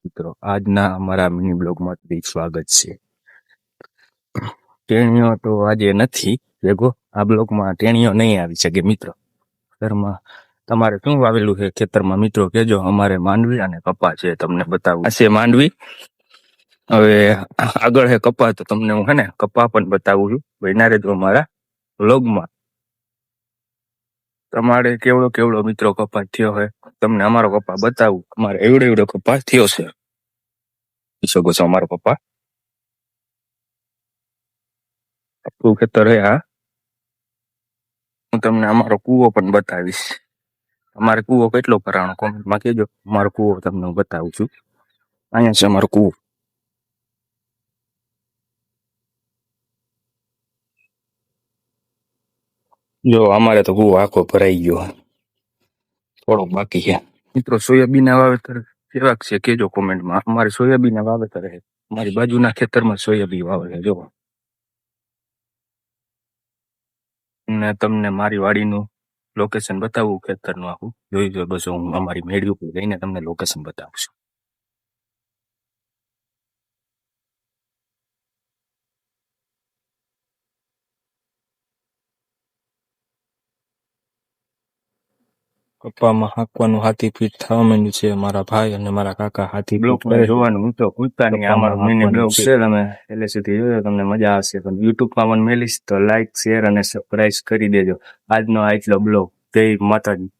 મિત્રો, આજના અમારા મિની બ્લોગમાં સ્વાગત છે. ટેણીઓ તો આજે નથી ભેગો. આ બ્લોગમાં ટેણીઓ નહીં આવી શકે મિત્રો. ઘરમાં તમારે શું વાવેલું છે ખેતરમાં મિત્રો કેજો. અમારે માંડવી અને કપા છે, તમને બતાવું. આ છે માંડવી, હવે આગળ છે કપા, તો તમને હું કપા પણ બતાવું છું. બન્યા રહેજો અમારા બ્લોગમાં. તમારે કેવડો કેવડો મિત્રો કપા થયો હોય તમને અમારો કપા બતાવું. અમારે એવડો કપા થયો છે, શકો છો અમારો પપ્પા. આપણું ખેતર હે આ. હું તમને અમારો કૂવો પણ બતાવીશ. અમારે કૂવો કેટલો કરાણો કોમેન્ટમાં કહેજો. અમારો કૂવો તમને હું બતાવું છું. અહીંયા છે અમારો કૂવો. જો અમારે તો કૂવો આખો ભરાઈ ગયો, થોડોક બાકી છે. મિત્રો, સોયાબીન ના વાવેતર કેવાક છે કેજો કોમેન્ટમાં. અમારે સોયાબીન ના વાવેતર છે. અમારી બાજુના ખેતરમાં સોયાબીન વાવે છે જો. ને તમને મારી વાડીનું લોકેશન બતાવું, ખેતરનું આખું જોઈ બસ. હું અમારી મેળી ઉપર જઈને તમને લોકેશન બતાવું છું. કપ્પામાં હાંકવાનું હાથી ફીટ થવા માંડ્યું છે. મારા ભાઈ અને મારા કાકા હાથી બ્લોક જોવાનું મિત્રો ભૂલતા નહીં. અમારો મિની બ્લોગ છે, તમે એટલે સુધી જોયો, તમને મજા આવશે. પણ યુટ્યુબમાં પણ મેલીશ તો લાઈક, શેર અને સબસ્ક્રાઇબ કરી દેજો. આજનો આટલો બ્લોગ. જય માતાજી.